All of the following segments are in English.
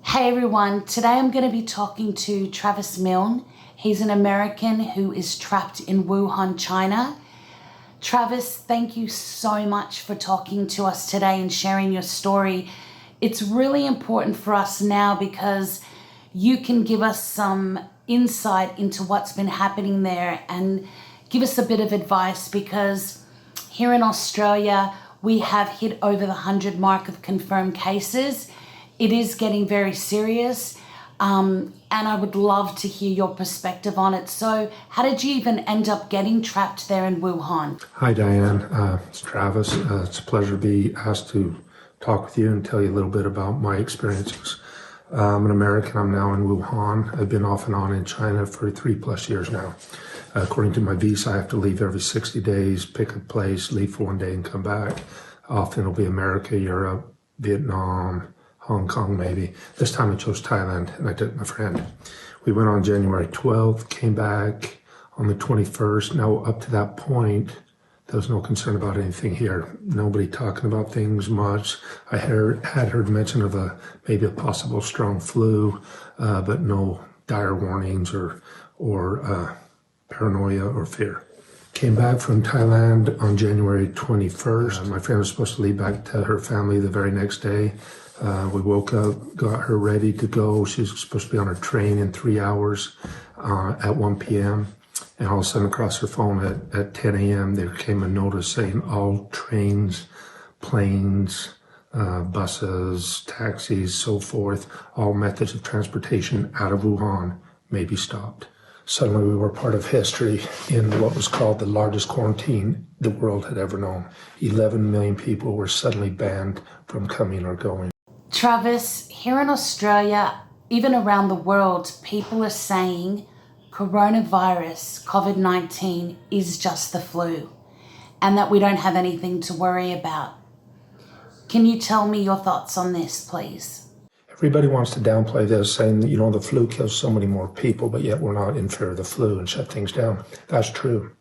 Hey everyone, today I'm going to be talking to Travis Milne. He's an American who is trapped in Wuhan, China. Travis, thank you so much for talking to us today and sharing your story. It's really important for us now because you can give us some insight into what's been happening there and give us a bit of advice, because here in Australia, we have hit over the 100 mark of confirmed cases. It is getting very serious, and I would love to hear your perspective on it. So how did you even end up getting trapped there in Wuhan? Hi, Diane. It's Travis. It's a pleasure to be asked to talk with you and tell you a little bit about my experiences. I'm an American. I'm now in Wuhan. I've been off and on in China for 3+ years now. According to my visa, I have to leave every 60 days, pick a place, leave for one day and come back. Often it'll be America, Europe, Vietnam, Hong Kong maybe. This time I chose Thailand and I took my friend. We went on January 12th, came back on the 21st. Now up to that point, there was no concern about anything here. Nobody talking about things much. I had heard mention of maybe a possible strong flu, but no dire warnings or paranoia or fear. Came back from Thailand on January 21st. My friend was supposed to leave back to her family the very next day. We woke up, got her ready to go. She was supposed to be on her train in 3 hours at 1 p.m. And all of a sudden across her phone at 10 a.m. there came a notice saying all trains, planes, buses, taxis, so forth, all methods of transportation out of Wuhan may be stopped. Suddenly we were part of history in what was called the largest quarantine the world had ever known. 11 million people were suddenly banned from coming or going. Travis, here in Australia, even around the world, people are saying coronavirus, COVID-19, is just the flu and that we don't have anything to worry about. Can you tell me your thoughts on this, please? Everybody wants to downplay this, saying that, the flu kills so many more people, but yet we're not in fear of the flu and shut things down. That's true.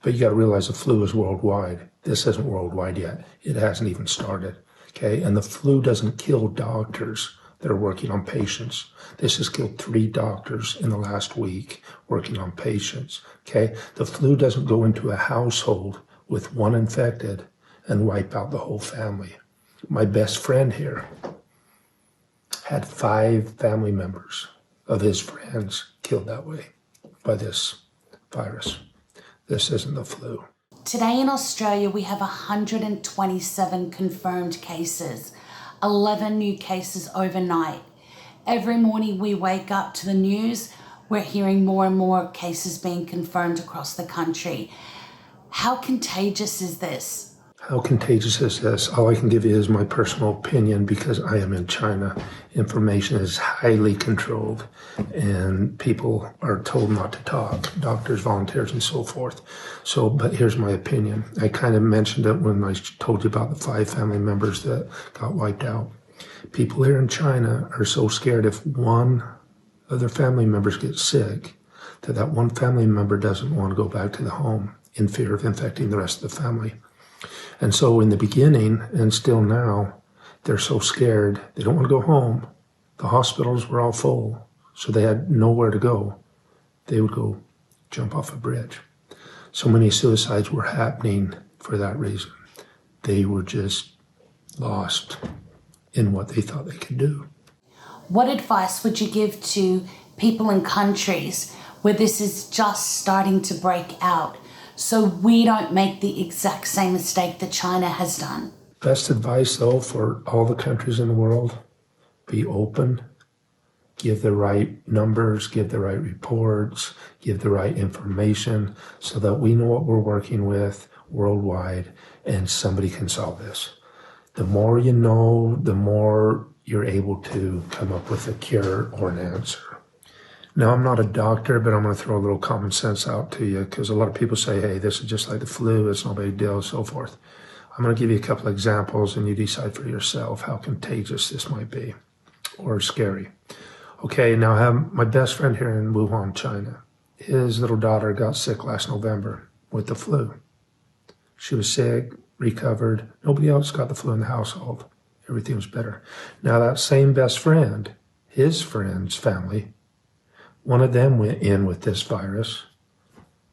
But you got to realize the flu is worldwide. This isn't worldwide yet. It hasn't even started. Okay? And the flu doesn't kill doctors that are working on patients. This has killed 3 doctors in the last week working on patients. Okay? The flu doesn't go into a household with one infected and wipe out the whole family. My best friend here had 5 family members of his friends killed that way by this virus. This isn't the flu. Today in Australia, we have 127 confirmed cases, 11 new cases overnight. Every morning we wake up to the news, we're hearing more and more cases being confirmed across the country. How contagious is this? How contagious is this? All I can give you is my personal opinion because I am in China. Information is highly controlled and people are told not to talk, doctors, volunteers, and so forth. But here's my opinion. I kind of mentioned it when I told you about the 5 family members that got wiped out. People here in China are so scared if one of their family members gets sick that one family member doesn't want to go back to the home in fear of infecting the rest of the family. And so in the beginning, and still now, they're so scared, they don't want to go home. The hospitals were all full, so they had nowhere to go. They would go jump off a bridge. So many suicides were happening for that reason. They were just lost in what they thought they could do. What advice would you give to people in countries where this is just starting to break out, so we don't make the exact same mistake that China has done? Best advice, though, for all the countries in the world, be open, give the right numbers, give the right reports, give the right information so that we know what we're working with worldwide and somebody can solve this. The more you know, the more you're able to come up with a cure or an answer. Now, I'm not a doctor, but I'm going to throw a little common sense out to you because a lot of people say, hey, this is just like the flu, it's no big deal, and so forth. I'm going to give you a couple examples and you decide for yourself how contagious this might be or scary. Okay, now I have my best friend here in Wuhan, China. His little daughter got sick last November with the flu. She was sick, recovered. Nobody else got the flu in the household. Everything was better. Now that same best friend, his friends, family, one of them went in with this virus,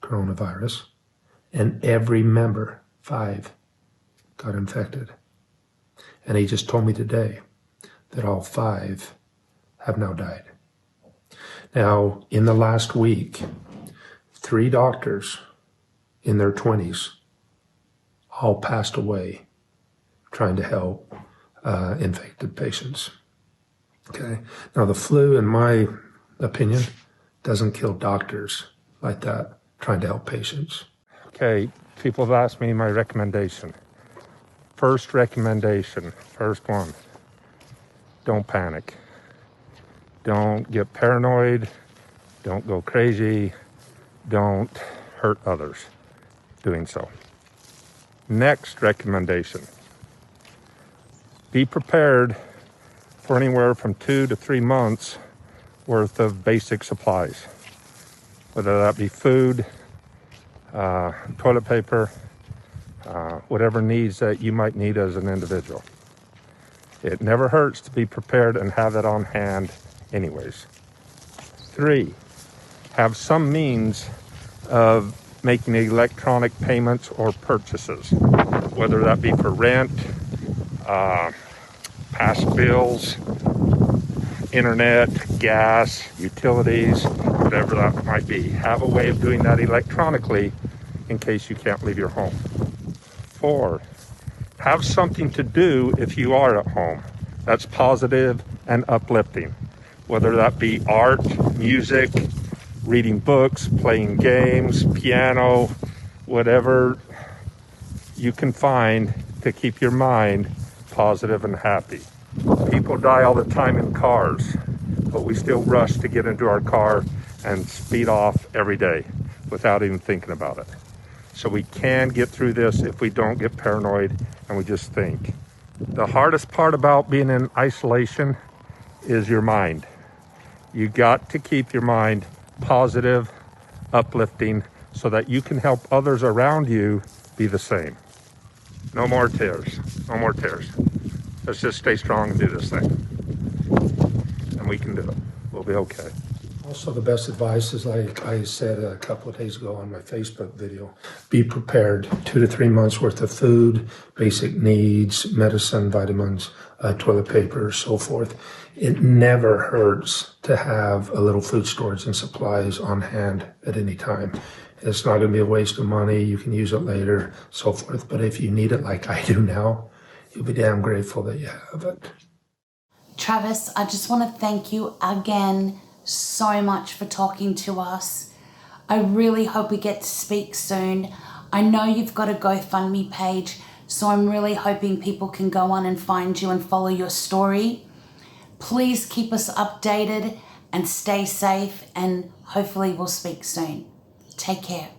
coronavirus, and every member, 5, got infected. And he just told me today that all 5 have now died. Now, in the last week, 3 doctors in their 20s all passed away trying to help infected patients. Okay. Now, the flu, in my opinion, doesn't kill doctors like that trying to help patients. Okay, people have asked me my recommendation. First recommendation, first one, don't panic. Don't get paranoid. Don't go crazy. Don't hurt others doing so. Next recommendation, be prepared for anywhere from 2 to 3 months worth of basic supplies, whether that be food, toilet paper, whatever needs that you might need as an individual. It never hurts to be prepared and have that on hand anyways. 3, have some means of making electronic payments or purchases, whether that be for rent, past bills, internet, gas, utilities, whatever that might be. Have a way of doing that electronically in case you can't leave your home. 4, have something to do if you are at home that's positive and uplifting, whether that be art, music, reading books, playing games, piano, whatever you can find to keep your mind positive and happy. People die all the time in cars, but we still rush to get into our car and speed off every day without even thinking about it. So we can get through this if we don't get paranoid and we just think. The hardest part about being in isolation is your mind. You got to keep your mind positive, uplifting, so that you can help others around you be the same. No more tears. No more tears. Let's just stay strong and do this thing. And we can do it. We'll be okay. Also, the best advice is, like I said a couple of days ago on my Facebook video, be prepared. 2 to 3 months worth of food, basic needs, medicine, vitamins, toilet paper, so forth. It never hurts to have a little food storage and supplies on hand at any time. It's not going to be a waste of money. You can use it later, so forth. But if you need it like I do now, you'll be damn grateful that you have it. Travis, I just want to thank you again so much for talking to us. I really hope we get to speak soon. I know you've got a GoFundMe page, so I'm really hoping people can go on and find you and follow your story. Please keep us updated and stay safe, and hopefully we'll speak soon. Take care.